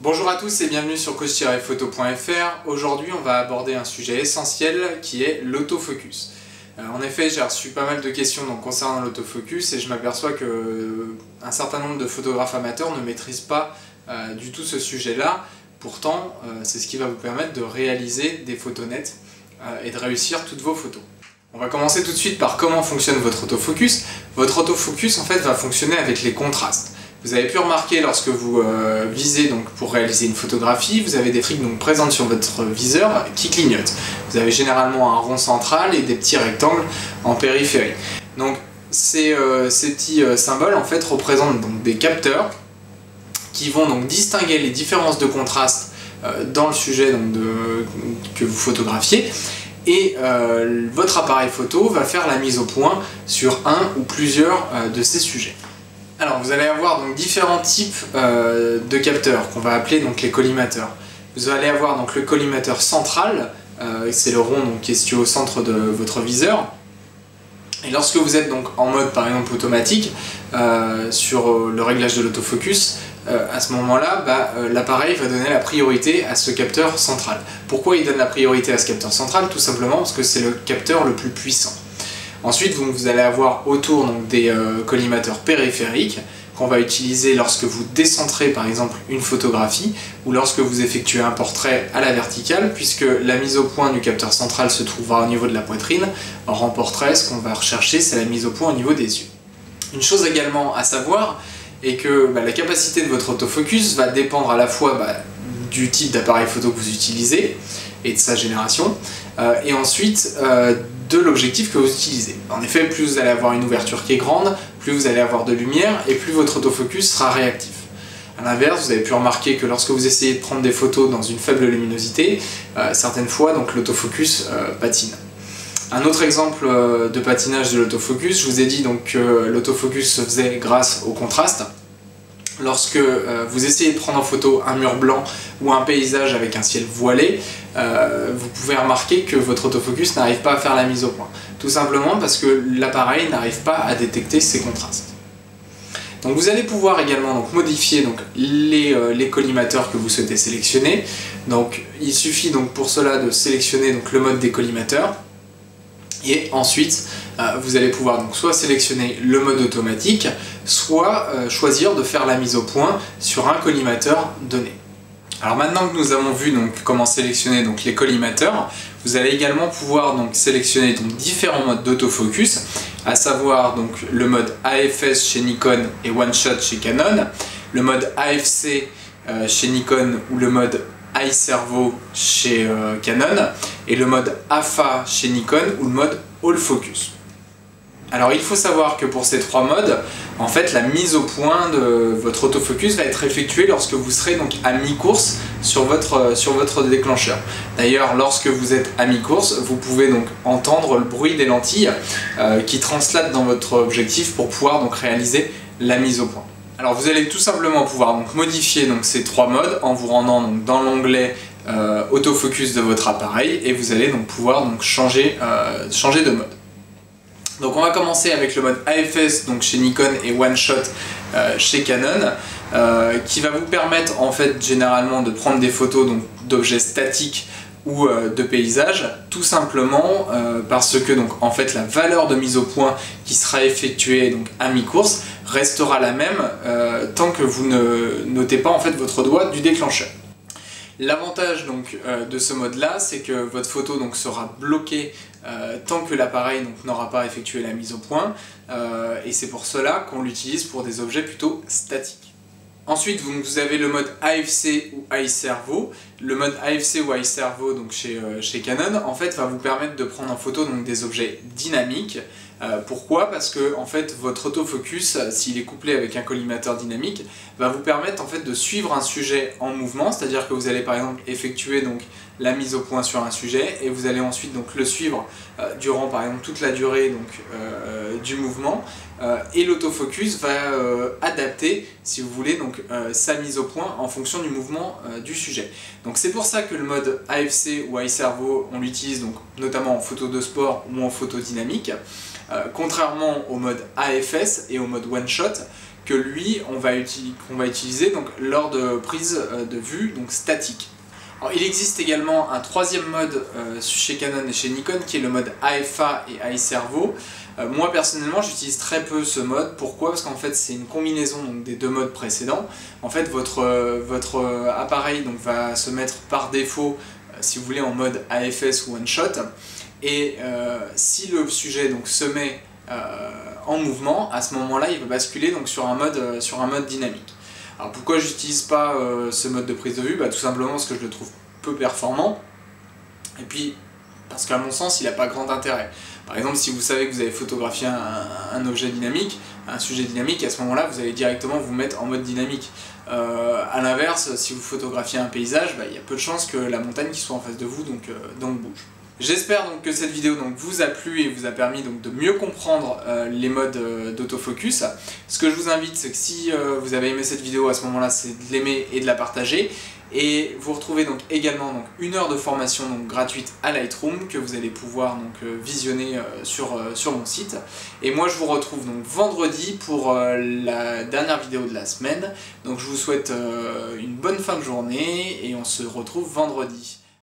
Bonjour à tous et bienvenue sur coach-photo.fr. Aujourd'hui on va aborder un sujet essentiel qui est l'autofocus. En effet, j'ai reçu pas mal de questions concernant l'autofocus et je m'aperçois qu'un certain nombre de photographes amateurs ne maîtrisent pas du tout ce sujet-là. Pourtant, c'est ce qui va vous permettre de réaliser des photos nettes et de réussir toutes vos photos. On va commencer tout de suite par comment fonctionne votre autofocus. Votre autofocus en fait va fonctionner avec les contrastes. Vous avez pu remarquer lorsque vous visez pour réaliser une photographie, vous avez des friques présentes sur votre viseur qui clignotent. Vous avez généralement un rond central et des petits rectangles en périphérie. Donc ces petits symboles en fait représentent des capteurs qui vont distinguer les différences de contraste dans le sujet que vous photographiez. Et votre appareil photo va faire la mise au point sur un ou plusieurs de ces sujets. Alors vous allez avoir différents types de capteurs qu'on va appeler les collimateurs. Vous allez avoir le collimateur central, c'est le rond qui est situé au centre de votre viseur. Et lorsque vous êtes en mode par exemple automatique sur le réglage de l'autofocus, à ce moment-là, l'appareil va donner la priorité à ce capteur central. Pourquoi il donne la priorité à ce capteur central? Tout simplement parce que c'est le capteur le plus puissant. Ensuite, vous allez avoir autour des collimateurs périphériques qu'on va utiliser lorsque vous décentrez par exemple une photographie ou lorsque vous effectuez un portrait à la verticale, puisque la mise au point du capteur central se trouvera au niveau de la poitrine. Or en portrait, ce qu'on va rechercher, c'est la mise au point au niveau des yeux. Une chose également à savoir est que la capacité de votre autofocus va dépendre à la fois du type d'appareil photo que vous utilisez et de sa génération, et ensuite de l'objectif que vous utilisez. En effet, plus vous allez avoir une ouverture qui est grande, plus vous allez avoir de lumière et plus votre autofocus sera réactif. A l'inverse, vous avez pu remarquer que lorsque vous essayez de prendre des photos dans une faible luminosité, certaines fois l'autofocus patine. Un autre exemple de patinage de l'autofocus, je vous ai dit que l'autofocus se faisait grâce au contraste. Lorsque vous essayez de prendre en photo un mur blanc ou un paysage avec un ciel voilé, vous pouvez remarquer que votre autofocus n'arrive pas à faire la mise au point. Tout simplement parce que l'appareil n'arrive pas à détecter ces contrastes. Donc vous allez pouvoir également modifier les collimateurs que vous souhaitez sélectionner. Donc il suffit pour cela de sélectionner le mode des collimateurs. Et ensuite, vous allez pouvoir soit sélectionner le mode automatique, soit choisir de faire la mise au point sur un collimateur donné. Alors maintenant que nous avons vu comment sélectionner les collimateurs, vous allez également pouvoir sélectionner différents modes d'autofocus, à savoir le mode AFS chez Nikon et One Shot chez Canon, le mode AFC chez Nikon ou le mode iServo chez Canon et le mode AFA chez Nikon ou le mode All Focus. Alors il faut savoir que pour ces trois modes, en fait la mise au point de votre autofocus va être effectuée lorsque vous serez à mi-course sur votre déclencheur. D'ailleurs, lorsque vous êtes à mi-course, vous pouvez entendre le bruit des lentilles qui translatent dans votre objectif pour pouvoir réaliser la mise au point. Alors vous allez tout simplement pouvoir modifier ces trois modes en vous rendant dans l'onglet autofocus de votre appareil et vous allez pouvoir changer de mode. Donc on va commencer avec le mode AFS chez Nikon et One Shot chez Canon qui va vous permettre en fait généralement de prendre des photos d'objets statiques ou de paysages, tout simplement parce que en fait la valeur de mise au point qui sera effectuée à mi-course restera la même tant que vous ne notez pas en fait votre doigt du déclencheur. L'avantage de ce mode là, c'est que votre photo sera bloquée tant que l'appareil n'aura pas effectué la mise au point et c'est pour cela qu'on l'utilise pour des objets plutôt statiques. Ensuite, vous avez le mode AFC ou iServo. Le mode AFC ou iServo chez Canon en fait va vous permettre de prendre en photo des objets dynamiques. Pourquoi? Parce que en fait votre autofocus, s'il est couplé avec un collimateur dynamique, va vous permettre en fait de suivre un sujet en mouvement, c'est-à-dire que vous allez par exemple effectuer la mise au point sur un sujet et vous allez ensuite le suivre durant par exemple toute la durée du mouvement et l'autofocus va adapter, si vous voulez, sa mise au point en fonction du mouvement du sujet. Donc c'est pour ça que le mode AFC ou iServo, on l'utilise notamment en photo de sport ou en photo dynamique, contrairement au mode AFS et au mode One Shot que lui, qu'on va utiliser donc, lors de prise de vue donc, statique. Alors, il existe également un troisième mode chez Canon et chez Nikon qui est le mode AFA et iServo. Moi personnellement j'utilise très peu ce mode. Pourquoi? Parce qu'en fait c'est une combinaison donc, des deux modes précédents. En fait votre appareil donc, va se mettre par défaut si vous voulez en mode AFS ou one shot, et si le sujet donc, se met en mouvement, à ce moment-là il va basculer donc, sur un mode dynamique. Alors pourquoi j'utilise pas ce mode de prise de vue? Tout simplement parce que je le trouve peu performant, et puis parce qu'à mon sens il n'a pas grand intérêt. Par exemple, si vous savez que vous avez photographié un objet dynamique, un sujet dynamique, à ce moment-là vous allez directement vous mettre en mode dynamique. A l'inverse, si vous photographiez un paysage, il y a peu de chances que la montagne qui soit en face de vous donc bouge. J'espère donc que cette vidéo donc, vous a plu et vous a permis donc, de mieux comprendre les modes d'autofocus. Ce que je vous invite, c'est que si vous avez aimé cette vidéo, à ce moment-là, c'est de l'aimer et de la partager. Et vous retrouvez donc également donc, 1 heure de formation donc, gratuite à Lightroom que vous allez pouvoir donc, visionner sur mon site. Et moi je vous retrouve donc vendredi pour la dernière vidéo de la semaine. Donc je vous souhaite une bonne fin de journée et on se retrouve vendredi.